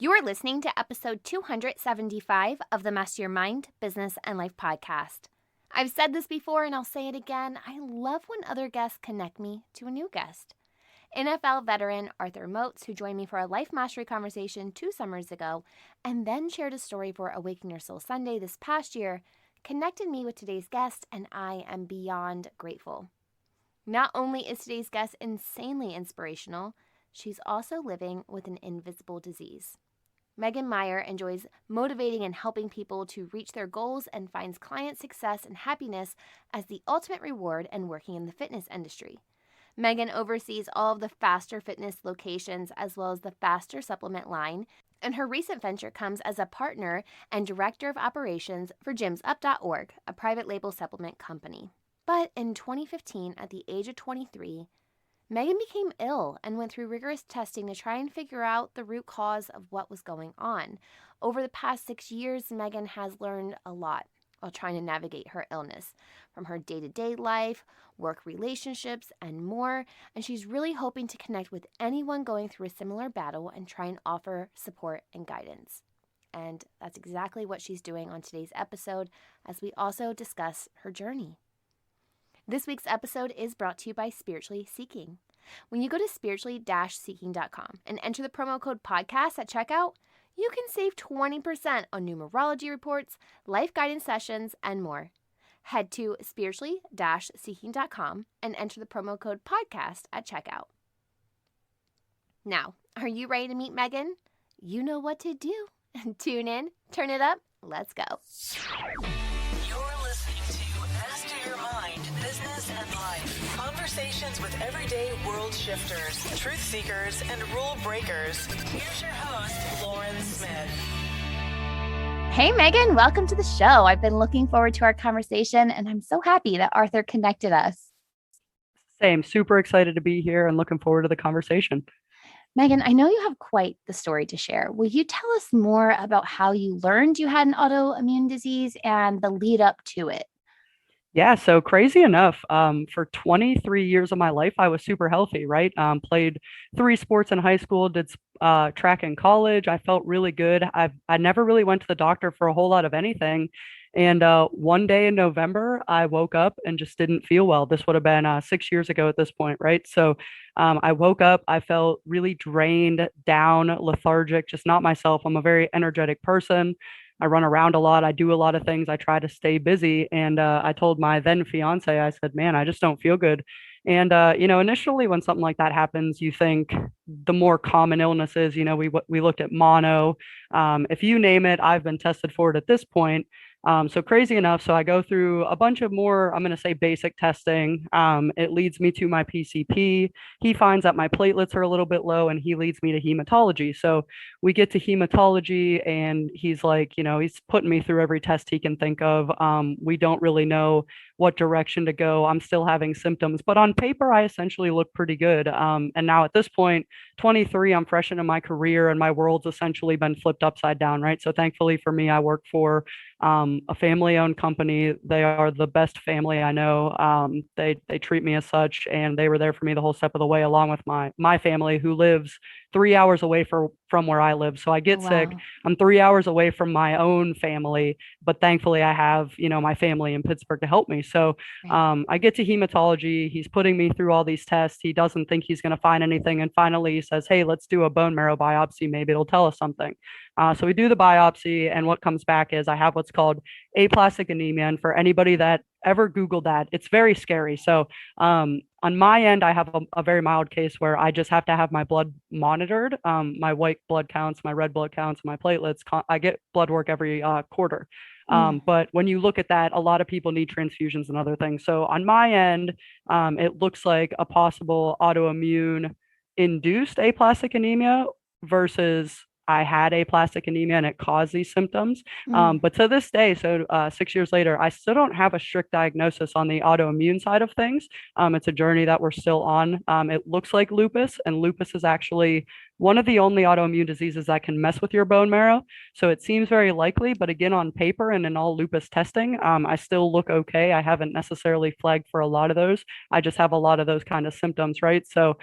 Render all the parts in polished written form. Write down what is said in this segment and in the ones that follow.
You're listening to episode 275 of the Mess Your Mind, Business, and Life podcast. I've said this before and I'll say it again. I love when other guests connect me to a new guest. NFL veteran Arthur Moats, who joined me for a life mastery conversation 2 summers ago and then shared a story for Awaken Your Soul Sunday this past year, connected me with today's guest, and I am beyond grateful. Not only is today's guest insanely inspirational, she's also living with an invisible disease. Megan Meyer enjoys motivating and helping people to reach their goals and finds client success and happiness as the ultimate reward in working in the fitness industry. Megan oversees all of the Faster Fitness locations as well as the Faster supplement line, and her recent venture comes as a partner and director of operations for gymsup.org, a private label supplement company. But in 2015, at the age of 23, Megan became ill and went through rigorous testing to try and figure out the root cause of what was going on. Over the past 6 years, Megan has learned a lot while trying to navigate her illness, from her day-to-day life, work relationships, and more. And she's really hoping to connect with anyone going through a similar battle and try and offer support and guidance. And that's exactly what she's doing on today's episode, as we also discuss her journey. This week's episode is brought to you by Spiritually Seeking. When you go to spiritually-seeking.com and enter the promo code podcast at checkout, you can save 20% on numerology reports, life guidance sessions, and more. Head to spiritually-seeking.com and enter the promo code podcast at checkout. Now, are you ready to meet Megan? You know what to do. Tune in, turn it up, let's go. Business and life. Conversations with everyday world shifters, truth seekers, and rule breakers. Here's your host, Lauren Smith. Hey, Megan, welcome to the show. I've been looking forward to our conversation, and I'm so happy that Arthur connected us. Same. Super excited to be here and looking forward to the conversation. Megan, I know you have quite the story to share. Will you tell us more about how you learned you had an autoimmune disease and the lead up to it? Yeah, so crazy enough, for 23 years of my life, I was super healthy, right? Played 3 sports in high school, did track in college. I felt really good. I never really went to the doctor for a whole lot of anything. And one day in November, I woke up and just didn't feel well. This would have been 6 years ago at this point, right? So I woke up, I felt really drained, down, lethargic, just not myself. I'm a very energetic person. I run around a lot. I do a lot of things. I try to stay busy. And I told my then fiance, I said, man, I just don't feel good. And, initially when something like that happens, you think the more common illnesses, we looked at mono. If you name it, I've been tested for it at this point. So crazy enough, so I go through a bunch of more, I'm going to say basic testing. It leads me to my PCP. He finds that my platelets are a little bit low and he leads me to hematology. So we get to hematology and he's like, he's putting me through every test he can think of. We don't really know what direction to go. I'm still having symptoms, but on paper, I essentially look pretty good. And now at this point, 23, I'm fresh into my career and my world's essentially been flipped upside down, right? So thankfully for me, I work for a family-owned company. They are the best family I know. They treat me as such, and they were there for me the whole step of the way, along with my family, who lives 3 hours away from where I live. So I get sick. I'm 3 hours away from my own family, but thankfully I have my family in Pittsburgh to help me. So I get to hematology. He's putting me through all these tests. He doesn't think he's going to find anything, and finally he says, "Hey, let's do a bone marrow biopsy. Maybe it'll tell us something." So we do the biopsy, and what comes back is I have what's called aplastic anemia. And for anybody that ever Googled that, it's very scary. So on my end, I have a very mild case where I just have to have my blood monitored, my white blood counts, my red blood counts, my platelets. I get blood work every quarter. But when you look at that, a lot of people need transfusions and other things. So on my end, it looks like a possible autoimmune induced aplastic anemia versus I had aplastic anemia and it caused these symptoms. But to this day, so 6 years later, I still don't have a strict diagnosis on the autoimmune side of things. It's a journey that we're still on. It looks like lupus, and lupus is actually one of the only autoimmune diseases that can mess with your bone marrow. So it seems very likely, but again, on paper and in all lupus testing, I still look okay. I haven't necessarily flagged for a lot of those. I just have a lot of those kind of symptoms, right? So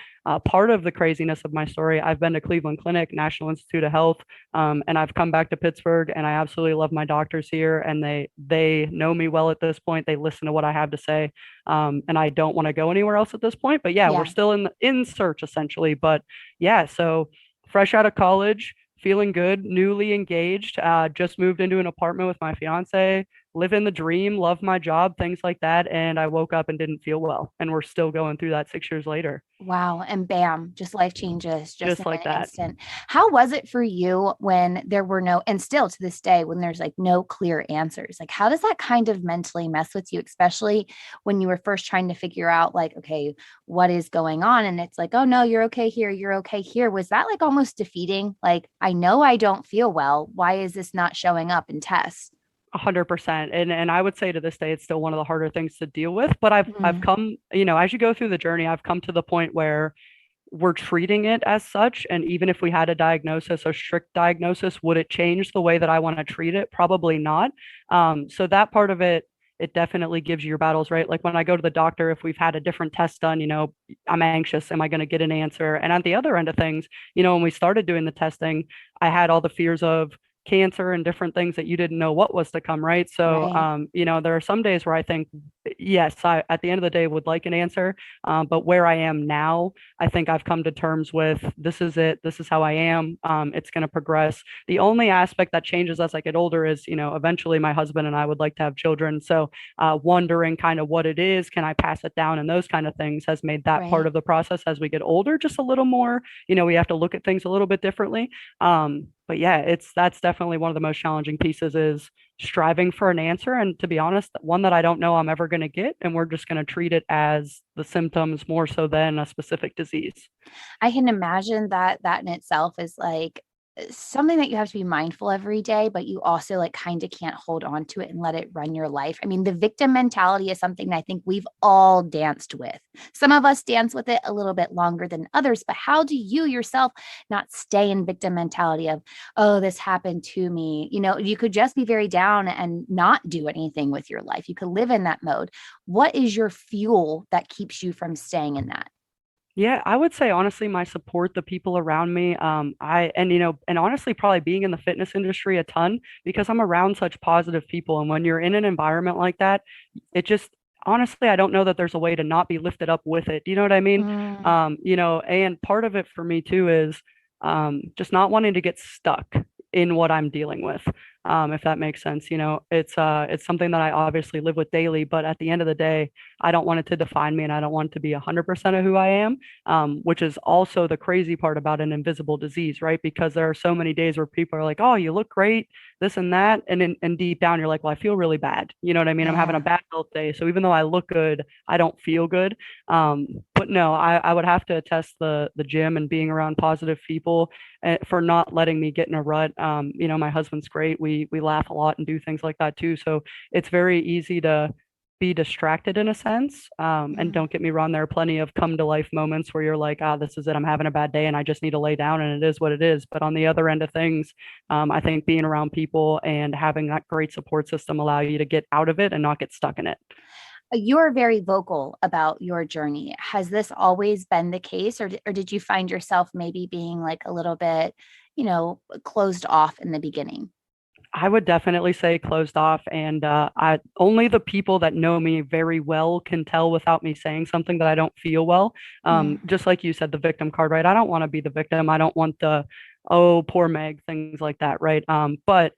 part of the craziness of my story, I've been to Cleveland Clinic, National Institute of Health, and I've come back to Pittsburgh, and I absolutely love my doctors here, and they know me well at this point. They listen to what I have to say, and I don't want to go anywhere else at this point. But yeah, we're Yeah. still in search essentially. But yeah, so fresh out of college, feeling good, newly engaged, just moved into an apartment with my fiance, living the dream, love my job, things like that. And I woke up and didn't feel well. And we're still going through that 6 years later, Wow. And bam, just life changes just in just like an that. instant. How was it for you when there were no, and still to this day, when there's like no clear answers? Like, how does that kind of mentally mess with you, especially when you were first trying to figure out, like, okay, what is going on? And it's like, oh, no, you're okay here. You're okay here. Was that like almost defeating? Like, I know I don't feel well. Why is this not showing up in tests? 100%. And I would say to this day, it's still one of the harder things to deal with. But I've Mm, come, as you go through the journey, I've come to the point where we're treating it as such. And even if we had a diagnosis, a strict diagnosis, would it change the way that I want to treat it? Probably not. So that part of it, it definitely gives you your battles, right? Like when I go to the doctor, if we've had a different test done, I'm anxious. Am I going to get an answer? And at the other end of things, when we started doing the testing, I had all the fears of cancer and different things that you didn't know what was to come, right? So, right. there are some days where I think, yes, I at the end of the day would like an answer, but where I am now, I think I've come to terms with this is it. This is how I am. It's going to progress. The only aspect that changes as I get older is, eventually my husband and I would like to have children. So, wondering kind of what it is, can I pass it down, and those kind of things has made that part Right. of the process as we get older just a little more. We have to look at things a little bit differently. But yeah, that's definitely one of the most challenging pieces is striving for an answer. And to be honest, one that I don't know I'm ever going to get. And we're just going to treat it as the symptoms more so than a specific disease. I can imagine that that in itself is like something that you have to be mindful every day, but you also like kind of can't hold on to it and let it run your life. I mean, the victim mentality is something I think we've all danced with. Some of us dance with it a little bit longer than others, but how do you yourself not stay in victim mentality of, oh, this happened to me? You could just be very down and not do anything with your life. You could live in that mode. What is your fuel that keeps you from staying in that? Yeah, I would say honestly, my support, the people around me, and honestly, probably being in the fitness industry a ton because I'm around such positive people. And when you're in an environment like that, it just honestly, I don't know that there's a way to not be lifted up with it. You know what I mean? Mm, And part of it for me too is just not wanting to get stuck in what I'm dealing with. If that makes sense. It's something that I obviously live with daily, but at the end of the day, I don't want it to define me and I don't want it to be 100% of who I am, which is also the crazy part about an invisible disease, right? Because there are so many days where people are like, oh, you look great, this and that. And deep down, you're like, well, I feel really bad. You know what I mean? I'm having a yeah. bad health day. So even though I look good, I don't feel good. But no, I would have to attest the gym and being around positive people for not letting me get in a rut. My husband's great. We laugh a lot and do things like that too. So it's very easy to be distracted in a sense. And Mm. don't get me wrong, there are plenty of come to life moments where you're like, ah, this is it. I'm having a bad day and I just need to lay down and it is what it is. But on the other end of things, I think being around people and having that great support system allow you to get out of it and not get stuck in it. You're very vocal about your journey. Has this always been the case, or did you find yourself maybe being like a little bit, closed off in the beginning? I would definitely say closed off, and I only the people that know me very well can tell without me saying something that I don't feel well. Mm, Just like you said, the victim card, right? I don't want to be the victim. I don't want the oh poor Meg things like that, right? But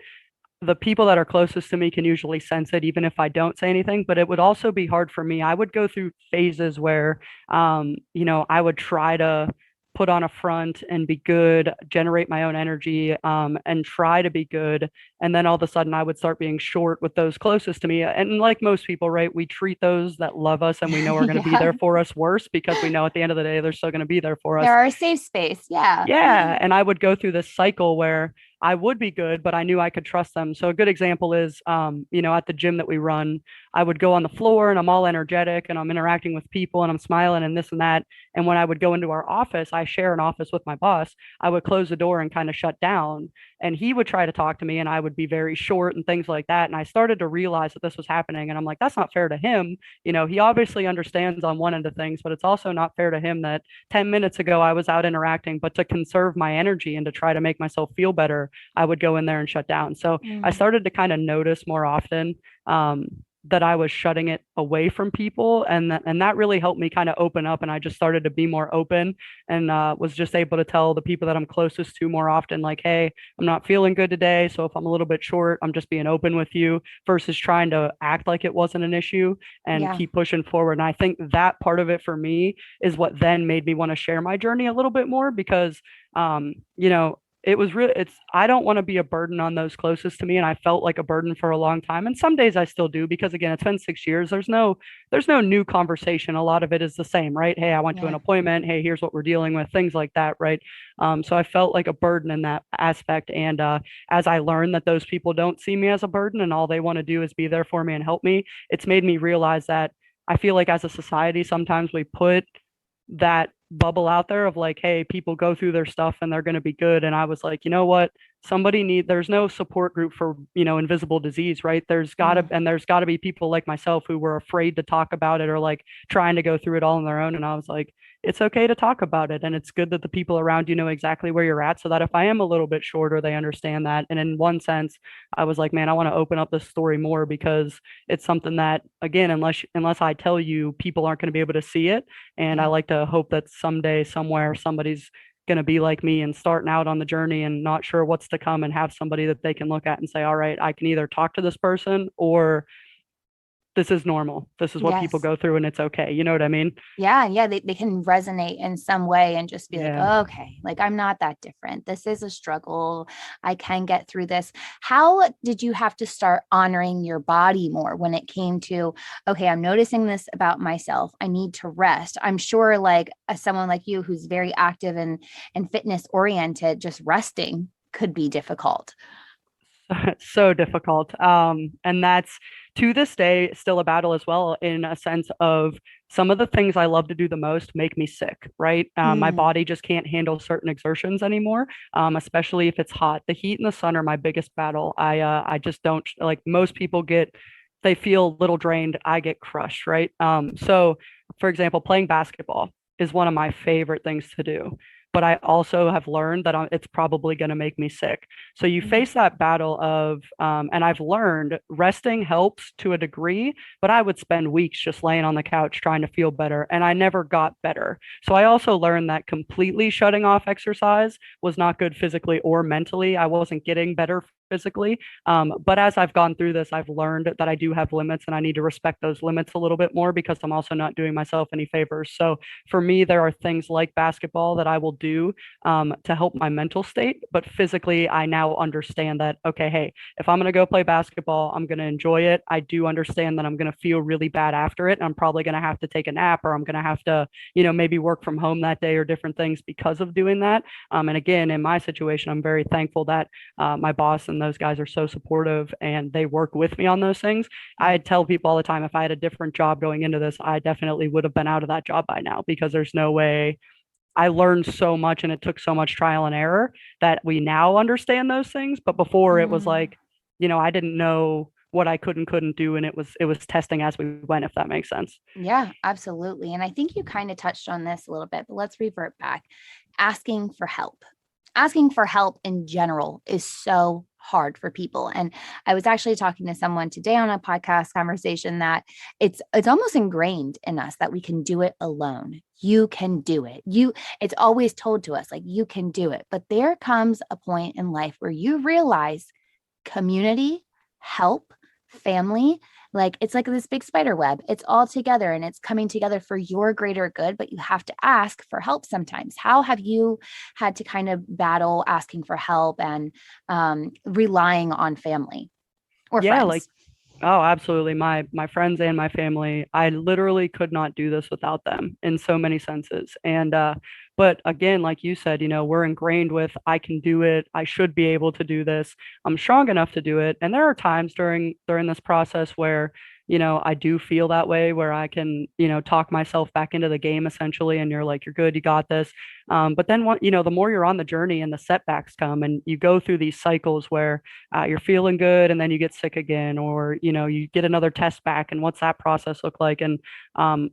the people that are closest to me can usually sense it, even if I don't say anything. But it would also be hard for me. I would go through phases where, I would try to put on a front and be good, generate my own energy, and try to be good. And then all of a sudden, I would start being short with those closest to me. And like most people, right, we treat those that love us and we know are going to be yeah. there for us worse because we know at the end of the day, they're still going to be there for us. They're our safe space. Yeah. Yeah, and I would go through this cycle where I would be good, but I knew I could trust them. So a good example is, at the gym that we run, I would go on the floor and I'm all energetic and I'm interacting with people and I'm smiling and this and that. And when I would go into our office, I share an office with my boss. I would close the door and kind of shut down. And he would try to talk to me and I would be very short and things like that. And I started to realize that this was happening. And I'm like, that's not fair to him. He obviously understands on one end of things, but it's also not fair to him that 10 minutes ago I was out interacting, but to conserve my energy and to try to make myself feel better, I would go in there and shut down. So I Mm. started to kind of notice more often um, that I was shutting it away from people, and that really helped me kind of open up. And I just started to be more open, and was just able to tell the people that I'm closest to more often, like, hey, I'm not feeling good today. So if I'm a little bit short, I'm just being open with you versus trying to act like it wasn't an issue and Yeah. keep pushing forward. And I think that part of it for me is what then made me want to share my journey a little bit more because, um, you know, it was really, I don't want to be a burden on those closest to me. And I felt like a burden for a long time. And some days I still do because again, it's been 6 years. There's no new conversation. A lot of it is the same, right? Hey, I went to an Yeah. appointment. Hey, here's what we're dealing with, things like that, right? So I felt like a burden in that aspect. And as I learned that those people don't see me as a burden and all they want to do is be there for me and help me, it's made me realize that I feel like as a society, sometimes we put that bubble out there of like, hey, people go through their stuff and they're going to be good. And I was like, you know what? There's no support group for, invisible disease, right? Mm. There's got to be people like myself who were afraid to talk about it or like trying to go through it all on their own. And I was like, it's okay to talk about it. And it's good that the people around you know exactly where you're at so that if I am a little bit shorter, they understand that. And in one sense, I was like, man, I want to open up this story more because it's something that, again, unless I tell you, people aren't going to be able to see it. And I Yeah. like to hope that someday, somewhere, somebody's going to be like me and starting out on the journey and not sure what's to come and have somebody that they can look at and say, all right, I can either talk to this person or this is normal. This is what people Yes. go through and it's okay. You know what I mean? Yeah, yeah, they can resonate in some way and just be like, Yeah. "Oh, okay, like I'm not that different. This is a struggle. I can get through this." How did you have to start honoring your body more when it came to, okay, I'm noticing this about myself. I need to rest. I'm sure like as someone like you who's very active and fitness oriented, just resting could be difficult. So difficult. And that's to this day still a battle as well, in a sense of some of the things I love to do the most make me sick, right? My Mm. body just can't handle certain exertions anymore, especially if it's hot. The heat and the sun are my biggest battle. I just don't like most people they feel a little drained. I get crushed, right? So for example, playing basketball is one of my favorite things to do. But I also have learned that it's probably going to make me sick. So you Mm. face that battle of, and I've learned resting helps to a degree, but I would spend weeks just laying on the couch trying to feel better, and I never got better. So I also learned that completely shutting off exercise was not good physically or mentally. I wasn't getting better physically. But as I've gone through this, I've learned that I do have limits and I need to respect those limits a little bit more because I'm also not doing myself any favors. So for me, there are things like basketball that I will do to help my mental state. But physically, I now understand that, okay, hey, if I'm going to go play basketball, I'm going to enjoy it. I do understand that I'm going to feel really bad after it. I'm probably going to have to take a nap or I'm going to have to, maybe work from home that day or different things because of doing that. And again, in my situation, I'm very thankful that my boss and those guys are so supportive and they work with me on those things. Yeah. I tell people all the time if I had a different job going into this, I definitely would have been out of that job by now because there's no way. I learned so much and it took so much trial and error that we now understand those things. But before it was Mm. like, I didn't know what I could and couldn't do. And it was testing as we went, if that makes sense. Yeah, absolutely. And I think you kind of touched on this a little bit, but let's revert back. Asking for help. Asking for help in general is so hard for people. And I was actually talking to someone today on a podcast conversation that it's almost ingrained in us that we can do it alone. You can do it. It's always told to us like you can do it. But there comes a point in life where you realize community, help, family, like it's like this big spider web. It's all together and it's coming together for your greater good, but you have to ask for help sometimes. How have you had to kind of battle asking for help and relying on family or Yeah, like friends? oh, absolutely. My friends and my family, I literally could not do this without them in so many senses. And but again, like you said, we're ingrained with I can do it. I should be able to do this. I'm strong enough to do it. And there are times during this process where I do feel that way where I can, talk myself back into the game essentially. And you're like, you're good, you got this. But then the more you're on the journey and the setbacks come and you go through these cycles where you're feeling good and then you get sick again, or, you get another test back. And what's that process look like? And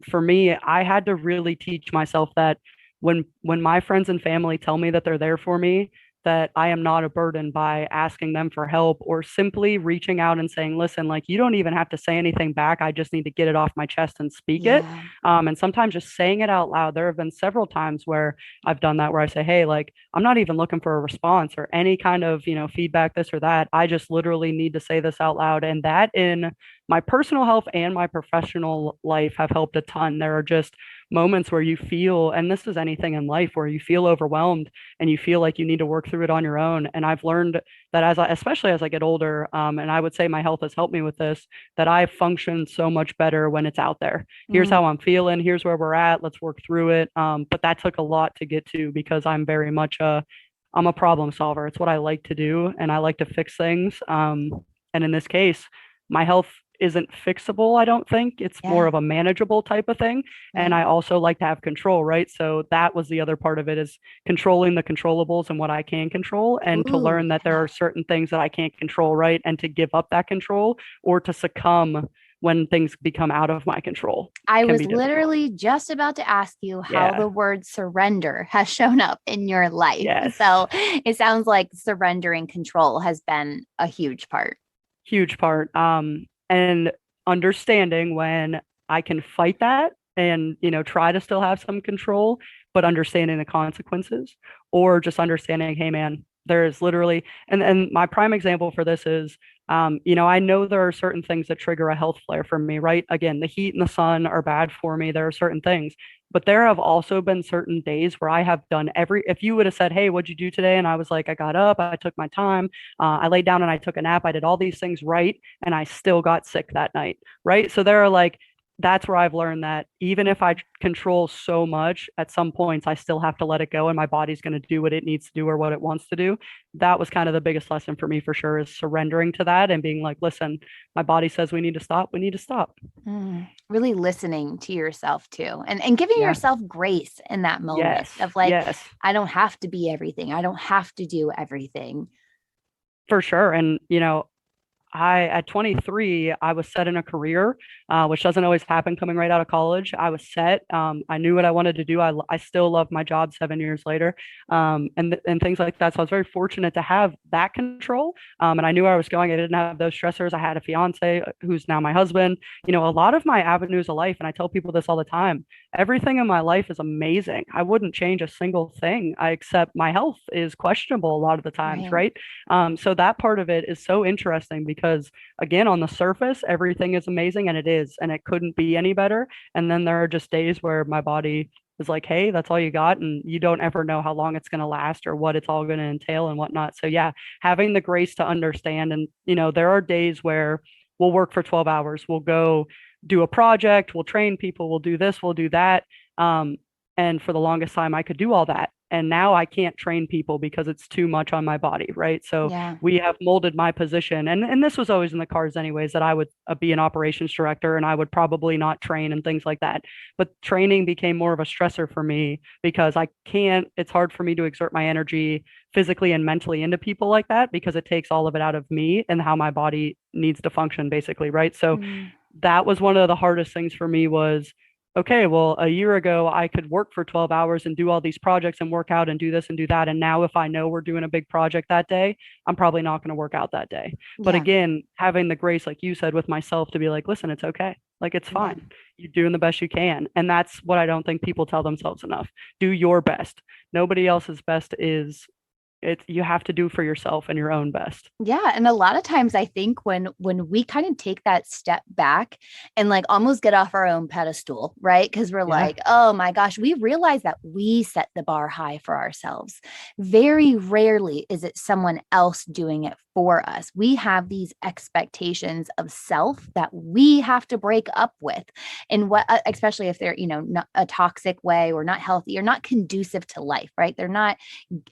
for me, I had to really teach myself that when my friends and family tell me that they're there for me, that I am not a burden by asking them for help or simply reaching out and saying, listen, like you don't even have to say anything back. I just need to get it off my chest and speak it. Yeah. And sometimes just saying it out loud. There have been several times where I've done that, where I say, hey, like I'm not even looking for a response or any kind of, feedback, this or that. I just literally need to say this out loud. And that in my personal health and my professional life have helped a ton. There are just moments where you feel, and this is anything in life, where you feel overwhelmed and you feel like you need to work through it on your own. And I've learned that especially as I get older, and I would say my health has helped me with this, that I function so much better when it's out there. Here's Mm. how I'm feeling. Here's where we're at. Let's work through it. But that took a lot to get to, because I'm very much I'm a problem solver. It's what I like to do, and I like to fix things. And in this case, my health isn't fixable, I don't think. It's more Yeah. of a manageable type of thing. And Right. I also like to have control, right? So that was the other part of it, is controlling the controllables and what I can control, and to Ooh, learn that there yeah. are certain things that I can't control, right? And to give up that control or to succumb when things become out of my control I can was be difficult. literally just about to ask you how Yeah. the word surrender has shown up in your life. Yes. So it sounds like surrendering control has been a huge part. Huge part. And understanding when I can fight that and, try to still have some control, but understanding the consequences, or just understanding, hey, man, there is literally, and my prime example for this is, I know there are certain things that trigger a health flare for me, right? Again, the heat and the sun are bad for me. There are certain things, but there have also been certain days where I have done if you would have said, hey, what'd you do today? And I was like, I got up, I took my time, I laid down and I took a nap. I did all these things right, and I still got sick that night, right? So there are like, that's where I've learned that even if I control so much, at some points I still have to let it go, and my body's going to do what it needs to do or what it wants to do. That was kind of the biggest lesson for me, for sure, is surrendering to that and being like, listen, my body says we need to stop. We need to stop. Really listening to yourself too, and giving Yeah. yourself grace in that moment Yes. of like, Yes. I don't have to be everything. I don't have to do everything. For sure. And, at 23, I was set in a career, which doesn't always happen coming right out of college. I was set. I knew what I wanted to do. I still love my job 7 years later, and things like that. So I was very fortunate to have that control. And I knew where I was going. I didn't have those stressors. I had a fiance who's now my husband. A lot of my avenues of life, and I tell people this all the time, everything in my life is amazing. I wouldn't change a single thing. I accept my health is questionable a lot of the times, Right. right? So that part of it is so interesting, because again, on the surface, everything is amazing, and it is, and it couldn't be any better. And then there are just days where my body is like, hey, that's all you got. And you don't ever know how long it's going to last or what it's all going to entail and whatnot. So yeah, having the grace to understand. And, there are days where we'll work for 12 hours. We'll go do a project. We'll train people. We'll do this. We'll do that. And for the longest time, I could do all that. And now I can't train people because it's too much on my body, right? So Yeah. we have molded my position. And this was always in the cards, anyways, that I would be an operations director and I would probably not train and things like that. But training became more of a stressor for me because it's hard for me to exert my energy physically and mentally into people like that, because it takes all of it out of me and how my body needs to function, basically, right? So Mm. that was one of the hardest things for me was, okay, well, a year ago I could work for 12 hours and do all these projects and work out and do this and do that. And now if I know we're doing a big project that day, I'm probably not going to work out that day. But Yeah. again, having the grace, like you said, with myself to be like, listen, it's okay. Like, it's Yeah. fine. You're doing the best you can. And that's what I don't think people tell themselves enough. Do your best. Nobody else's best is you have to do for yourself and your own best. Yeah, and a lot of times I think when we kind of take that step back and like almost get off our own pedestal, right? Because we're Yeah. like, oh my gosh, we realize that we set the bar high for ourselves. Very rarely is it someone else doing it for us. We have these expectations of self that we have to break up with. And what, especially if they're, not a toxic way or not healthy or not conducive to life, right? They're not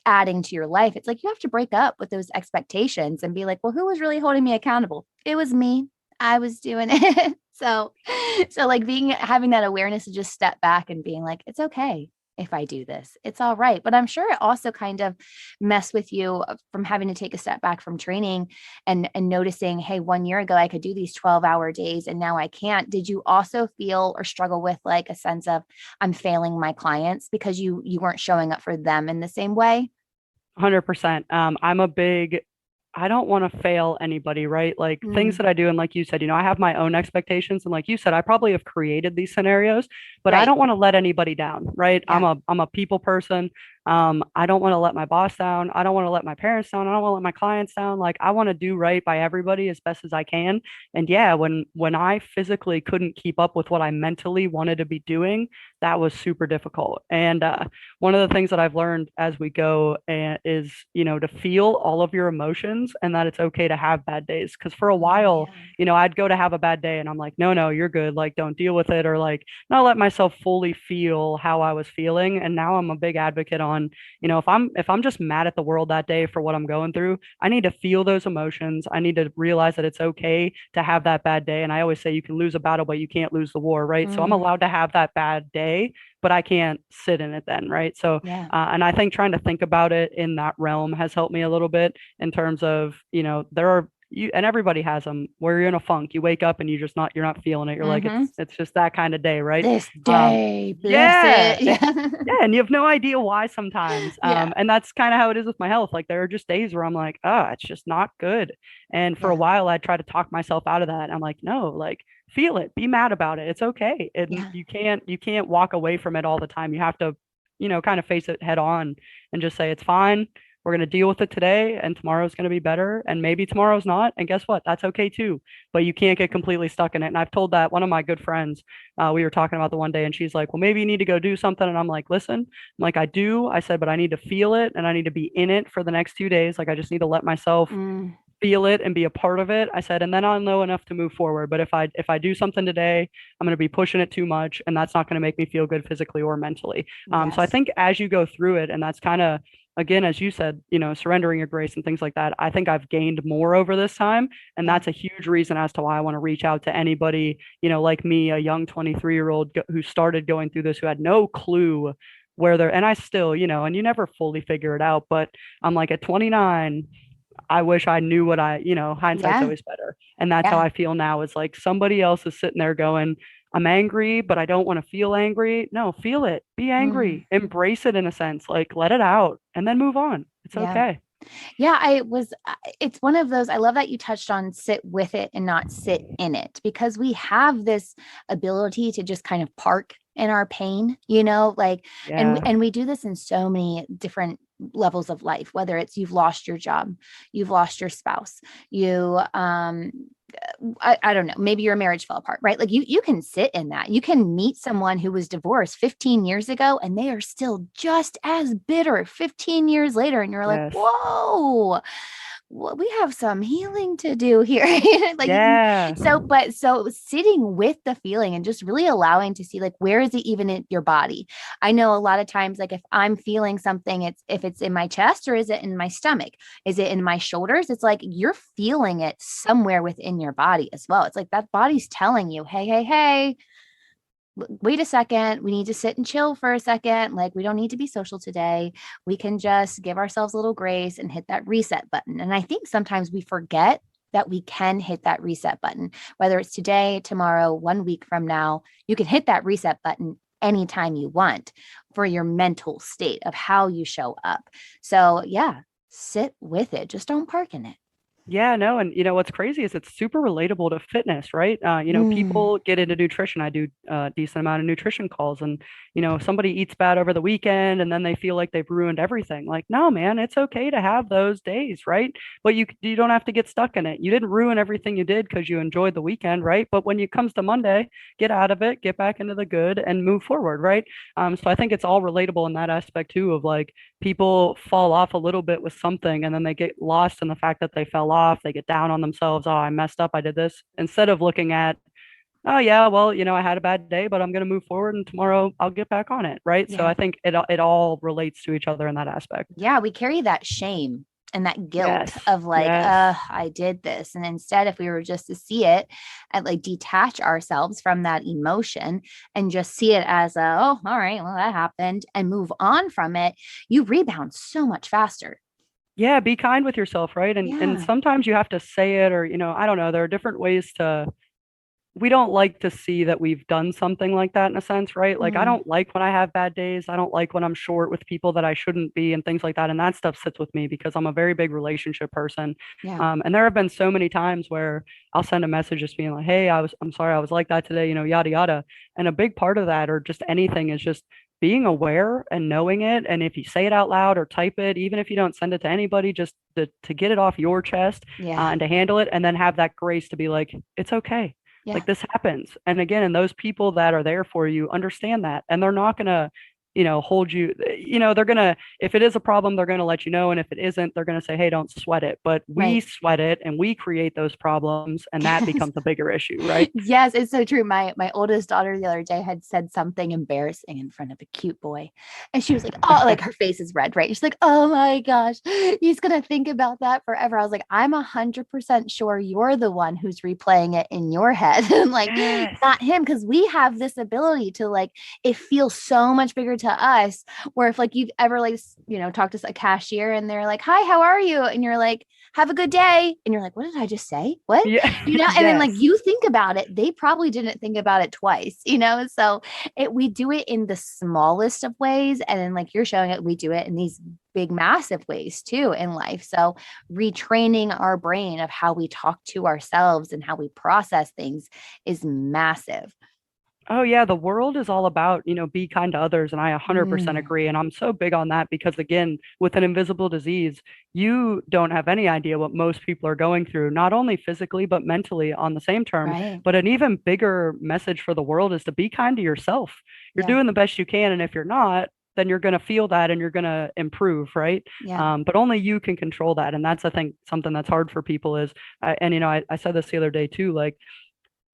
adding to your life. It's like you have to break up with those expectations and be like, well, who was really holding me accountable? It was me. I was doing it. So, so like having that awareness to just step back and being like, it's okay if I do this, it's all right. But I'm sure it also kind of messed with you from having to take a step back from training and noticing, hey, 1 year ago I could do these 12-hour days and now I can't. Did you also feel or struggle with like a sense of I'm failing my clients because you weren't showing up for them in the same way? 100%. I'm a big, I don't want to fail anybody, right? Like things Mm, that I do. And like you said, I have my own expectations. And like you said, I probably have created these scenarios, but I right. don't want to let anybody down, right? Yeah. I'm a people person. I don't want to let my boss down. I don't want to let my parents down. I don't want to let my clients down. Like I want to do right by everybody as best as I can. And yeah, when I physically couldn't keep up with what I mentally wanted to be doing, that was super difficult. And one of the things that I've learned as we go is, to feel all of your emotions and that it's okay to have bad days. Because for a Oh, while, yeah. I'd go to have a bad day and I'm like, no, no, you're good. Like, don't deal with it, or like not let myself fully feel how I was feeling. And now I'm a big advocate on, if I'm just mad at the world that day for what I'm going through, I need to feel those emotions. I need to realize that it's okay to have that bad day. And I always say you can lose a battle, but you can't lose the war, right? So I'm Mm, allowed to have that bad day, but I can't sit in it then, right? So, yeah. and I think trying to think about it in that realm has helped me a little bit in terms of, there are you and everybody has them where you're in a funk. You wake up and you're not feeling it. You're like, Mm-hmm. it's just that kind of day, right? This Um, day, bless yeah, it. Yeah. yeah, and you have no idea why sometimes. Yeah. And that's kind of how it is with my health. Like there are just days where I'm like, oh, it's just not good. And for a Yeah. while, I try to talk myself out of that. I'm like, no, like feel it, be mad about it. It's okay. And Yeah. you can't walk away from it all the time. You have to, kind of face it head on and just say it's fine. We're going to deal with it today, and tomorrow's going to be better. And maybe tomorrow's not. And guess what? That's okay too. But you can't get completely stuck in it. And I've told that one of my good friends, we were talking about the one day, and she's like, well, maybe you need to go do something. And I'm like, listen, I'm like, I do. I said, but I need to feel it and I need to be in it for the next 2 days. Like, I just need to let myself Mm, feel it and be a part of it. I said, and then I'll know enough to move forward. But if I do something today, I'm going to be pushing it too much, and that's not going to make me feel good physically or mentally. So I yes. think as you go through it, and that's kind of again, as you said, surrendering your grace and things like that. I think I've gained more over this time, and Yeah. that's a huge reason as to why I want to reach out to anybody, like me, a young 23-year-old who started going through this, who had no clue where they're, and I still, and you never fully figure it out, but I'm like at 29, I wish I knew what hindsight's Yeah. always better. And that's how Yeah. I feel now. Is like somebody else is sitting there going, I'm angry, but I don't want to feel angry. No, feel it. Be Mm, angry. Embrace it in a sense. Like let it out and then move on. It's yeah. okay. Yeah, it's one of those. I love that you touched on sit with it and not sit in it because we have this ability to just kind of park in our pain, like, Yeah. and we do this in so many different levels of life, whether it's you've lost your job, you've lost your spouse, I don't know, maybe your marriage fell apart, right? Like you can sit in that. You can meet someone who was divorced 15 years ago and they are still just as bitter 15 years later. And you're like, Yes. whoa, we have some healing to do here. Like Yeah. so sitting with the feeling and just really allowing to see like where is it even in your body. I know a lot of times like if I'm feeling something, it's if it's in my chest or is it in my stomach, is it in my shoulders, it's like you're feeling it somewhere within your body as well. It's like that body's telling you, hey, hey, hey, wait a second, we need to sit and chill for a second. Like, we don't need to be social today. We can just give ourselves a little grace and hit that reset button. And I think sometimes we forget that we can hit that reset button, whether it's today, tomorrow, 1 week from now, you can hit that reset button anytime you want for your mental state of how you show up. So, yeah, sit with it. Just don't park in it. Yeah, no, and what's crazy is it's super relatable to fitness, right? Mm, People get into nutrition. I do a decent amount of nutrition calls, and somebody eats bad over the weekend, and then they feel like they've ruined everything. Like, no, man, it's okay to have those days, right? But you don't have to get stuck in it. You didn't ruin everything you did because you enjoyed the weekend, right? But when it comes to Monday, get out of it, get back into the good, and move forward, right? So I think it's all relatable in that aspect too, of like people fall off a little bit with something and then they get lost in the fact that they fell off. They get down on themselves. Oh, I messed up. I did this. Instead of looking at, oh, yeah, well, I had a bad day, but I'm going to move forward and tomorrow I'll get back on it. Right. So yeah. I think it all relates to each other in that aspect. Yeah, we carry that shame and that guilt Yes. of like, Yes. I did this. And instead, if we were just to see it and like detach ourselves from that emotion and just see it as a, oh, all right, well, that happened and move on from it, you rebound so much faster. Yeah, be kind with yourself, right? And Yeah. sometimes you have to say it, or I don't know, there are different ways to we don't like to see that we've done something like that in a sense, right? Like I Mm, don't like when I have bad days. I don't like when I'm short with people that I shouldn't be and things like that. And that stuff sits with me because I'm a very big relationship person. yeah. And there have been so many times where I'll send a message just being like, "Hey, I'm sorry I was like that today," yada yada. And a big part of that or just anything is just being aware and knowing it. And if you say it out loud or type it, even if you don't send it to anybody, just to get it off your chest Yeah. and to handle it and then have that grace to be like, it's okay, Yeah. like this happens. And again, and those people that are there for you understand that. And they're not going to, hold you, they're going to, if it is a problem, they're going to let you know. And if it isn't, they're going to say, hey, don't sweat it. But we Right. sweat it and we create those problems. And that Yes. becomes a bigger issue, right? Yes, it's so true. My oldest daughter the other day had said something embarrassing in front of a cute boy. And she was like, oh, like her face is red, right? She's like, oh my gosh, he's gonna think about that forever. I was like, I'm 100% sure you're the one who's replaying it in your head and like Yes. not him, because we have this ability to like it feels so much bigger to us. Where if like you've ever like talked to a cashier and they're like, hi, how are you? And you're like, have a good day. And you're like, what did I just say? What? Yeah. And then like Yes. you think about it, they probably didn't think about it twice, so we do it in the smallest of ways, and then like you're showing it, we do it in these big massive ways too in life. So retraining our brain of how we talk to ourselves and how we process things is massive. Oh yeah, the world is all about, be kind to others, and I 100% Mm, agree. And I'm so big on that because again, with an invisible disease, you don't have any idea what most people are going through, not only physically but mentally on the same term. right. But an even bigger message for the world is to be kind to yourself. You're Yeah. doing the best you can, and if you're not, then you're going to feel that and you're going to improve, right? Yeah. But only you can control that, and that's I think something that's hard for people is, and I said this the other day too, like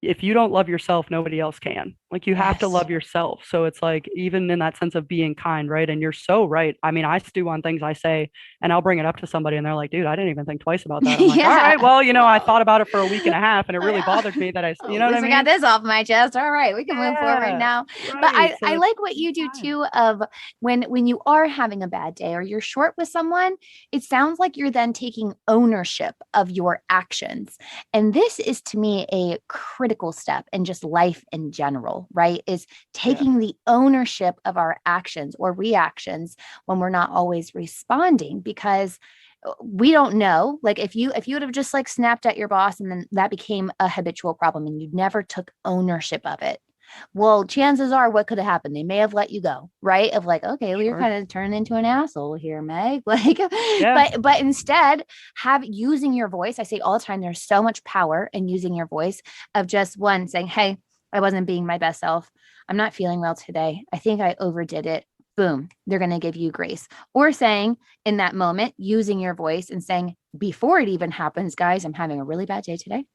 if you don't love yourself, nobody else can. Like you have to Yes. love yourself. So it's like even in that sense of being kind, right? And you're so right. I mean, I stew on things I say and I'll bring it up to somebody and they're like, dude, I didn't even think twice about that. I'm like, all Yeah. right, well, I thought about it for a week and a half and it Oh, really yeah. bothered me that you At know what I least I got mean? this off my chest. All right, we can move forward Yeah, now. But right. I So it's like what you do time. too of when you are having a bad day or you're short with someone, it sounds like you're then taking ownership of your actions. And this is to me a critical step in just life in general, right? Is Yes. taking the ownership of our actions or reactions when we're not always responding, because we don't know, like if you would have just like snapped at your boss and then that became a habitual problem and you never took ownership of it, well, chances are what could have happened, they may have let you go, right? Of like, okay, well, you're Sure. kind of turning into an asshole here, Meg. Like, Yeah. but instead have using your voice. I say all the time, there's so much power in using your voice, of just one saying, hey, I wasn't being my best self, I'm not feeling well today, I think I overdid it. Boom, they're going to give you grace. Or saying in that moment, using your voice and saying, before it even happens, guys, I'm having a really bad day today.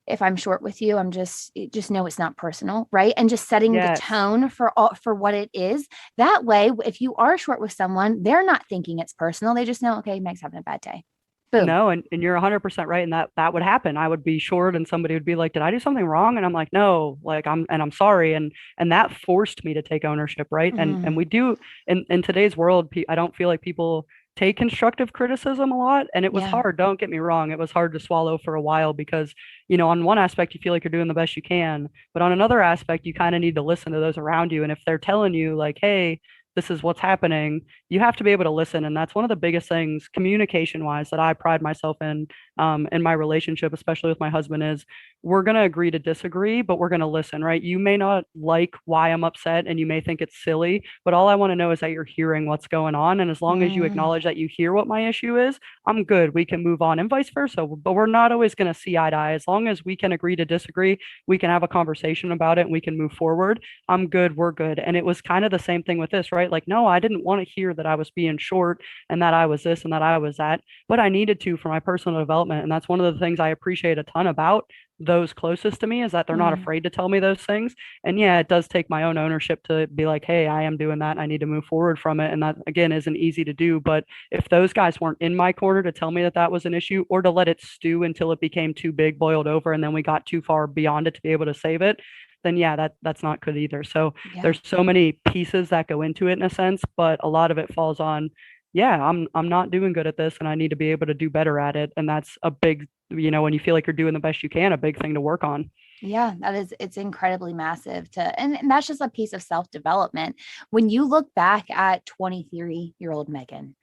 If I'm short with you, I'm just know it's not personal, right? And just setting the Yes. tone for what it is. That way, if you are short with someone, they're not thinking it's personal. They just know, okay, Meg's having a bad day. Boom. No, and you're 100% right. And that would happen. I would be short and somebody would be like, did I do something wrong? And I'm like, no, like I'm sorry. And that forced me to take ownership. Right. And Mm, we do in today's world, I don't feel like people take constructive criticism a lot. And it was yeah. hard. Don't get me wrong. It was hard to swallow for a while because, on one aspect, you feel like you're doing the best you can. But on another aspect, you kind of need to listen to those around you. And if they're telling you like, hey, this is what's happening, you have to be able to listen. And that's one of the biggest things communication wise that I pride myself in my relationship, especially with my husband, is we're going to agree to disagree, but we're going to listen, right? You may not like why I'm upset and you may think it's silly, but all I want to know is that you're hearing what's going on. And as long as you Mm, acknowledge that you hear what my issue is, I'm good. We can move on and vice versa. But we're not always going to see eye to eye. As long as we can agree to disagree, we can have a conversation about it and we can move forward. I'm good. We're good. And it was kind of the same thing with this, right? right? Like, no, I didn't want to hear that I was being short and that I was this and that I was that, but I needed to for my personal development. And that's one of the things I appreciate a ton about those closest to me, is that they're not Mm. afraid to tell me those things. And yeah, it does take my own ownership to be like, hey, I am doing that, and I need to move forward from it. And that, again, isn't easy to do. But if those guys weren't in my corner to tell me that that was an issue, or to let it stew until it became too big, boiled over, and then we got too far beyond it to be able to save it, then yeah, that's not good either. So Yeah. there's so many pieces that go into it in a sense, but a lot of it falls on, yeah, I'm not doing good at this and I need to be able to do better at it. And that's a big, when you feel like you're doing the best you can, a big thing to work on. Yeah, it's incredibly massive and that's just a piece of self-development. When you look back at 23-year-old Megan,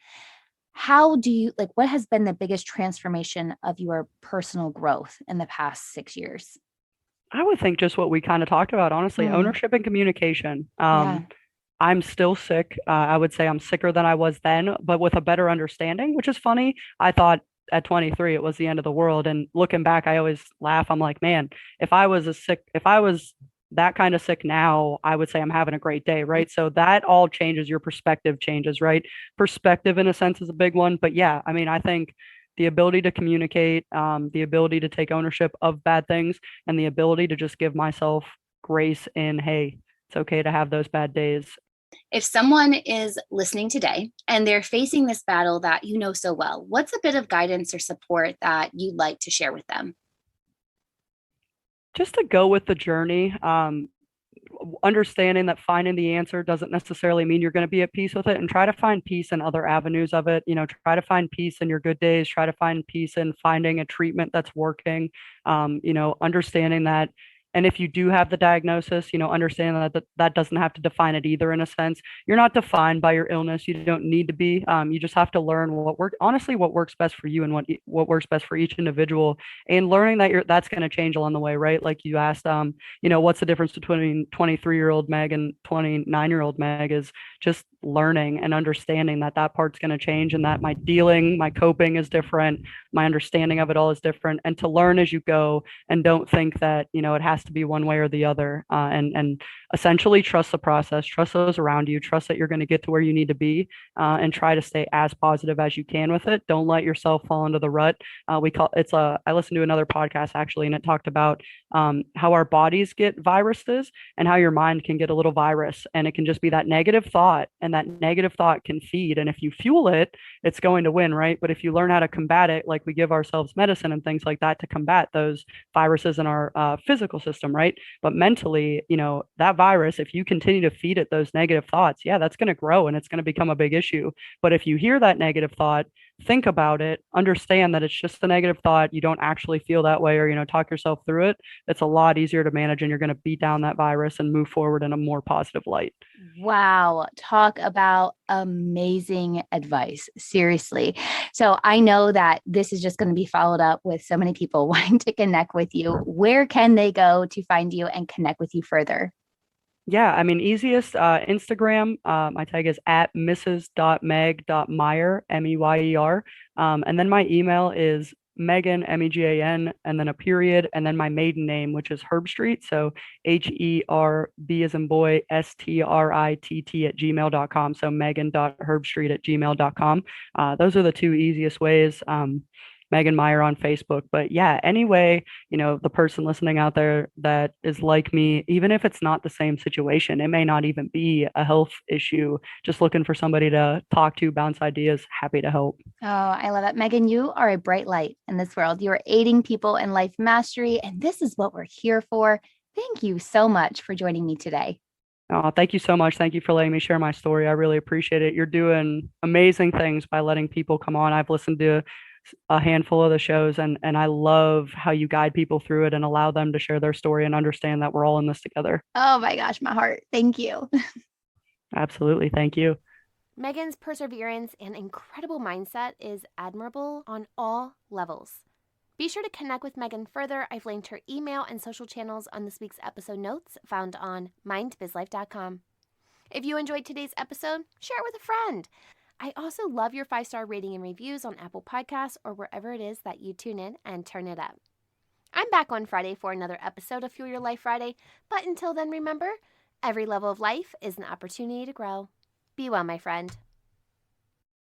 how do you like what has been the biggest transformation of your personal growth in the past 6 years? I would think just what we kind of talked about, honestly, Mm, ownership and communication. yeah. I'm still sick. I would say I'm sicker than I was then, but with a better understanding, which is funny. I thought at 23 it was the end of the world. And looking back, I always laugh. I'm like, man, if I was that kind of sick now, I would say I'm having a great day, right? So that all changes, your perspective changes, right? Perspective, in a sense, is a big one. But yeah, I mean, I think the ability to communicate, the ability to take ownership of bad things, and the ability to just give myself grace in, hey, it's okay to have those bad days. If someone is listening today and they're facing this battle that you know so well, what's a bit of guidance or support that you'd like to share with them? Just to go with the journey, understanding that finding the answer doesn't necessarily mean you're going to be at peace with it, and try to find peace in other avenues of it. Try to find peace in your good days, try to find peace in finding a treatment that's working. Understanding that, and if you do have the diagnosis, understanding that doesn't have to define it either. In a sense, you're not defined by your illness. You don't need to be. You just have to learn what works best for you, and what works best for each individual, and learning that that's going to change along the way, right? Like you asked, what's the difference between 23-year-old Meg and 29-year-old Meg, is just learning and understanding that that part's going to change, and that my coping is different, my understanding of it all is different, and to learn as you go, and don't think that, it has to be one way or the other, and essentially trust the process, trust those around you, trust that you're going to get to where you need to be, and try to stay as positive as you can with it. Don't let yourself fall into the rut. I listened to another podcast actually, and it talked about how our bodies get viruses, and how your mind can get a little virus, and it can just be that negative thought, and that negative thought can feed, and if you fuel it, it's going to win, right? But if you learn how to combat it, like we give ourselves medicine and things like that to combat those viruses in our physical system, right? But mentally, that virus, if you continue to feed it those negative thoughts, yeah, that's going to grow and it's going to become a big issue. But if you hear that negative thought, think about it, understand that it's just a negative thought, you don't actually feel that way, or talk yourself through it, it's a lot easier to manage, and you're going to beat down that virus and move forward in a more positive light. Wow, talk about amazing advice. Seriously. So I know that this is just going to be followed up with so many people wanting to connect with you. Where can they go to find you and connect with you further? Yeah, I mean, easiest Instagram. My tag is at mrs.meg.meyer, Meyer. And then my email is Megan, Megan, and then a period, and then my maiden name, which is Herbstreet. So HERB as in boy, STRITT at gmail.com. So Megan.Herbstreet at gmail.com. Those are the two easiest ways. Megan Meyer on Facebook. But yeah, anyway, the person listening out there that is like me, even if it's not the same situation, it may not even be a health issue, just looking for somebody to talk to, bounce ideas, happy to help. Oh, I love it. Megan, you are a bright light in this world. You are aiding people in life mastery, and this is what we're here for. Thank you so much for joining me today. Oh, thank you so much. Thank you for letting me share my story. I really appreciate it. You're doing amazing things by letting people come on. I've listened to a handful of the shows, and I love how you guide people through it and allow them to share their story and understand that we're all in this together. Oh my gosh, my heart. Thank you. Absolutely. Thank you. Megan's perseverance and incredible mindset is admirable on all levels. Be sure to connect with Megan further. I've linked her email and social channels on this week's episode notes found on mindbizlife.com. If you enjoyed today's episode, share it with a friend. I also love your 5-star rating and reviews on Apple Podcasts or wherever it is that you tune in and turn it up. I'm back on Friday for another episode of Fuel Your Life Friday, but until then, remember, every level of life is an opportunity to grow. Be well, my friend.